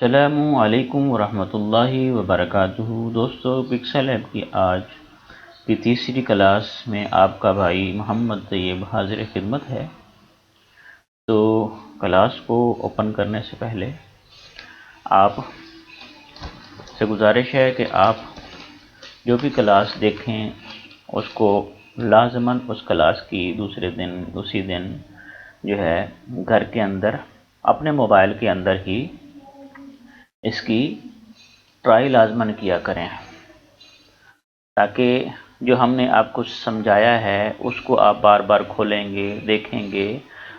السلام علیکم ورحمۃ اللہ وبرکاتہ۔ دوستو، پکسل ایپ کی آج کی تیسری کلاس میں آپ کا بھائی محمد طیب حاضر خدمت ہے۔ تو کلاس کو اوپن کرنے سے پہلے آپ سے گزارش ہے کہ آپ جو بھی کلاس دیکھیں اس کو لازماً اس کلاس کی اسی دن جو ہے گھر کے اندر اپنے موبائل کے اندر ہی اس کی ٹرائی لازماً کیا کریں، تاکہ جو ہم نے آپ کو سمجھایا ہے اس کو آپ بار بار کھولیں گے، دیکھیں گے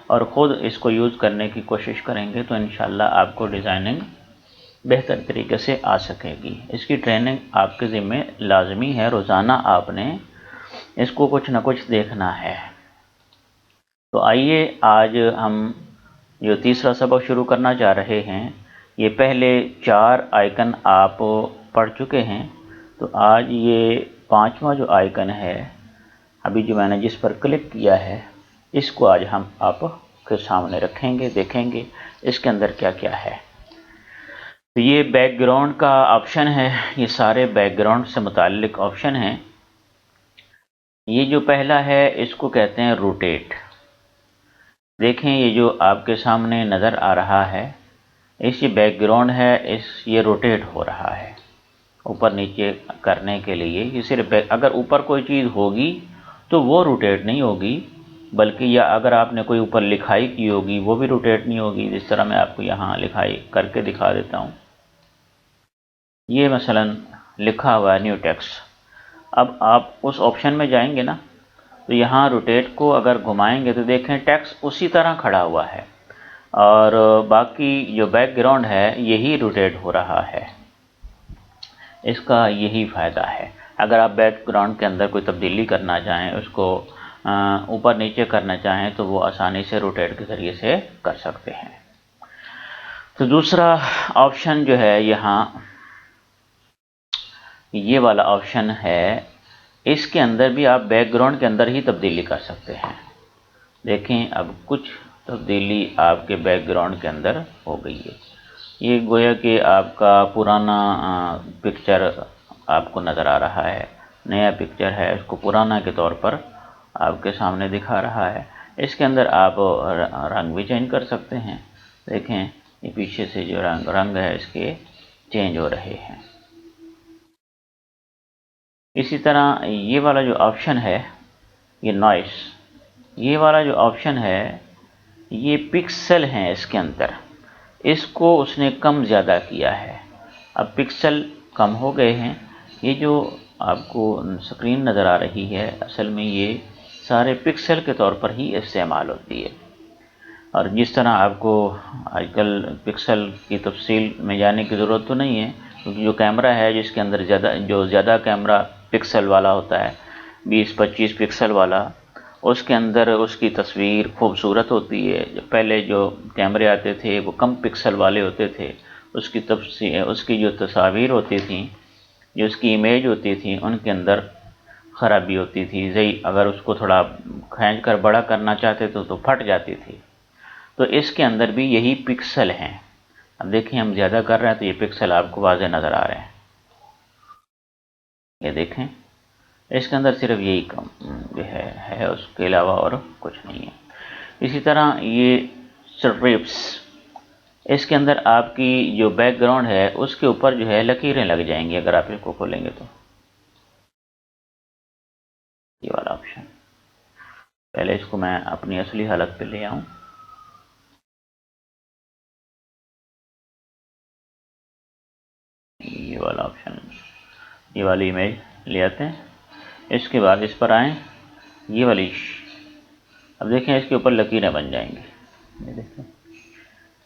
اور خود اس کو یوز کرنے کی کوشش کریں گے تو انشاءاللہ آپ کو ڈیزائننگ بہتر طریقے سے آ سکے گی۔ اس کی ٹریننگ آپ کے ذمہ لازمی ہے، روزانہ آپ نے اس کو کچھ نہ کچھ دیکھنا ہے۔ تو آئیے آج ہم جو تیسرا سبق شروع کرنا چاہ رہے ہیں، یہ پہلے 4 آئیکن آپ پڑھ چکے ہیں، تو آج یہ 5واں جو آئیکن ہے ابھی جو میں نے جس پر کلک کیا ہے، اس کو آج ہم آپ کے سامنے رکھیں گے، دیکھیں گے اس کے اندر کیا کیا ہے۔ تو یہ بیک گراؤنڈ کا آپشن ہے، یہ سارے بیک گراؤنڈ سے متعلق آپشن ہیں۔ یہ جو پہلا ہے اس کو کہتے ہیں روٹیٹ۔ دیکھیں یہ جو آپ کے سامنے نظر آ رہا ہے، اس یہ بیک گراؤنڈ ہے، یہ روٹیٹ ہو رہا ہے اوپر نیچے کرنے کے لیے۔ یہ صرف اگر اوپر کوئی چیز ہوگی تو وہ روٹیٹ نہیں ہوگی، بلکہ یا اگر آپ نے کوئی اوپر لکھائی کی ہوگی وہ بھی روٹیٹ نہیں ہوگی۔ جس طرح میں آپ کو یہاں لکھائی کر کے دکھا دیتا ہوں، یہ مثلا لکھا ہوا ہے نیو ٹیکسٹ۔ اب آپ اس آپشن میں جائیں گے نا، تو یہاں روٹیٹ کو اگر گھمائیں گے تو دیکھیں ٹیکسٹ اسی طرح کھڑا ہوا ہے اور باقی جو بیک گراؤنڈ ہے یہی روٹیٹ ہو رہا ہے۔ اس کا یہی فائدہ ہے۔ اگر آپ بیک گراؤنڈ کے اندر کوئی تبدیلی کرنا چاہیں، اس کو اوپر نیچے کرنا چاہیں تو وہ آسانی سے روٹیٹ کے ذریعے سے کر سکتے ہیں۔ تو دوسرا آپشن جو ہے یہاں یہ والا آپشن ہے، اس کے اندر بھی آپ بیک گراؤنڈ کے اندر ہی تبدیلی کر سکتے ہیں۔ دیکھیں اب کچھ تبدیلی آپ کے بیک گراؤنڈ کے اندر ہو گئی ہے۔ یہ گویا کہ آپ کا پرانا پکچر آپ کو نظر آ رہا ہے، نیا پکچر ہے، اس کو پرانا کے طور پر آپ کے سامنے دکھا رہا ہے۔ اس کے اندر آپ رنگ بھی چینج کر سکتے ہیں۔ دیکھیں یہ پیچھے سے جو رنگ ہے اس کے چینج ہو رہے ہیں۔ اسی طرح یہ والا جو آپشن ہے، یہ نوائس، یہ والا جو آپشن ہے یہ پکسل ہیں اس کے اندر، اس کو اس نے کم زیادہ کیا ہے۔ اب پکسل کم ہو گئے ہیں۔ یہ جو آپ کو سکرین نظر آ رہی ہے اصل میں یہ سارے پکسل کے طور پر ہی استعمال ہوتی ہے، اور جس طرح آپ کو آج کل پکسل کی تفصیل میں جانے کی ضرورت تو نہیں ہے، کیونکہ جو کیمرہ ہے جس کے اندر زیادہ کیمرہ پکسل والا ہوتا ہے، 20-25 پکسل والا، اس کے اندر اس کی تصویر خوبصورت ہوتی ہے۔ پہلے جو کیمرے آتے تھے وہ کم پکسل والے ہوتے تھے، اس کی جو تصاویر ہوتی تھیں، جو اس کی امیج ہوتی تھی، ان کے اندر خرابی ہوتی تھی، اگر اس کو تھوڑا کھینچ کر بڑا کرنا چاہتے تو پھٹ جاتی تھی۔ تو اس کے اندر بھی یہی پکسل ہیں۔ اب دیکھیں ہم زیادہ کر رہے ہیں تو یہ پکسل آپ کو واضح نظر آ رہے ہیں۔ یہ دیکھیں اس کے اندر صرف یہی کم جو ہے، اس کے علاوہ اور کچھ نہیں ہے۔ اسی طرح یہ سٹرپس، اس کے اندر آپ کی جو بیک گراؤنڈ ہے اس کے اوپر جو ہے لکیریں لگ جائیں گی اگر آپ اس کو کھولیں گے تو۔ یہ والا آپشن پہلے اس کو میں اپنی اصلی حالت پہ لے آؤں۔ یہ والا آپشن، یہ والی امیج لے آتے ہیں، اس کے بعد اس پر آئیں، یہ والی اب دیکھیں اس کے اوپر لکیریں بن جائیں گی۔ یہ دیکھیں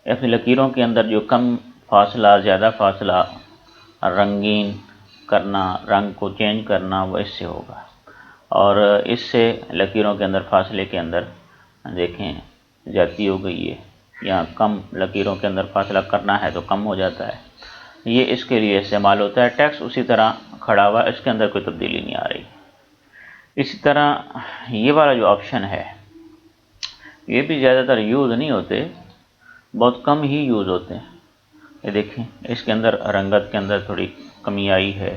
اپنی لکیروں کے اندر جو کم فاصلہ، زیادہ فاصلہ، رنگین کرنا، رنگ کو چینج کرنا، وہ اس سے ہوگا، اور اس سے لکیروں کے اندر فاصلے کے اندر دیکھیں زیادتی ہو گئی ہے، یا کم لکیروں کے اندر فاصلہ کرنا ہے تو کم ہو جاتا ہے۔ یہ اس کے لیے استعمال ہوتا ہے۔ ٹیکسٹ اسی طرح کھڑا ہوا، اس کے اندر کوئی تبدیلی نہیں آ رہی۔ اسی طرح یہ والا جو آپشن ہے یہ بھی زیادہ تر یوز نہیں ہوتے، بہت کم ہی یوز ہوتے ہیں۔ یہ دیکھیں اس کے اندر رنگت کے اندر تھوڑی کمی آئی ہے،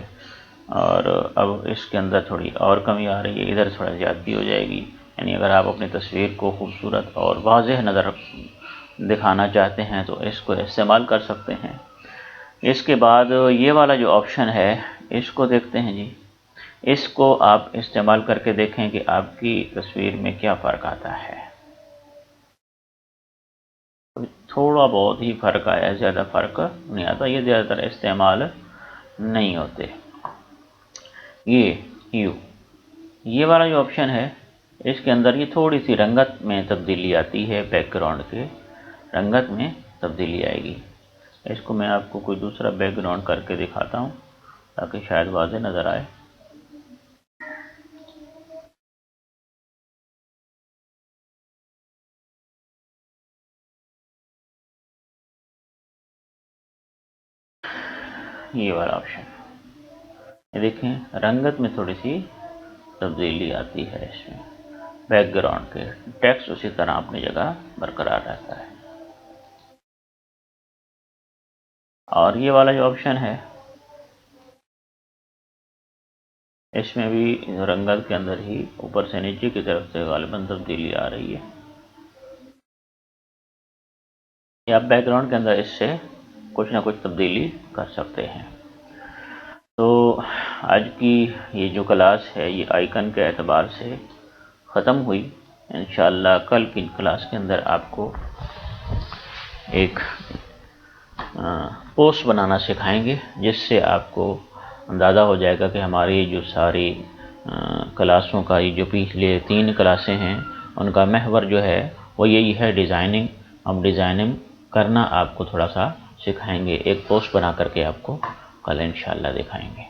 اور اب اس کے اندر تھوڑی اور کمی آ رہی ہے، ادھر تھوڑا زیادتی ہو جائے گی۔ یعنی اگر آپ اپنی تصویر کو خوبصورت اور واضح نظر دکھانا چاہتے ہیں تو اس کو استعمال کر سکتے ہیں۔ اس کے بعد یہ والا جو آپشن ہے اس کو دیکھتے ہیں جی، اس کو آپ استعمال کر کے دیکھیں کہ آپ کی تصویر میں کیا فرق آتا ہے۔ تھوڑا بہت ہی فرق آیا، زیادہ فرق نہیں آتا، یہ زیادہ تر استعمال نہیں ہوتے۔ یہ والا جو آپشن ہے اس کے اندر یہ تھوڑی سی رنگت میں تبدیلی آتی ہے، بیک گراؤنڈ کے رنگت میں تبدیلی آئے گی۔ اس کو میں آپ کو کوئی دوسرا بیک گراؤنڈ کر کے دکھاتا ہوں تاکہ شاید واضح نظر آئے۔ یہ والا آپشن یہ دیکھیں رنگت میں تھوڑی سی تبدیلی آتی ہے، اس میں بیک گراؤنڈ کے ٹیکسٹ اسی طرح اپنی جگہ برقرار رہتا ہے۔ اور یہ والا جو آپشن ہے اس میں بھی رنگت کے اندر ہی اوپر سے نیچے کی طرف سے غالباً تبدیلی آ رہی ہے۔ یا آپ بیک گراؤنڈ کے اندر اس سے کچھ نہ کچھ تبدیلی کر سکتے ہیں۔ تو آج کی یہ جو کلاس ہے یہ آئیکن کے اعتبار سے ختم ہوئی۔ انشاءاللہ کل کی کلاس کے اندر آپ کو ایک پوسٹ بنانا سکھائیں گے، جس سے آپ کو اندازہ ہو جائے گا کہ ہماری جو ساری کلاسوں کا یہ جو پچھلے 3 کلاسیں ہیں ان کا محور جو ہے وہ یہی ہے ڈیزائننگ۔ ہم ڈیزائننگ کرنا آپ کو تھوڑا سا سکھائیں گے، ایک پوسٹ بنا کر کے آپ کو کل انشاءاللہ دکھائیں گے۔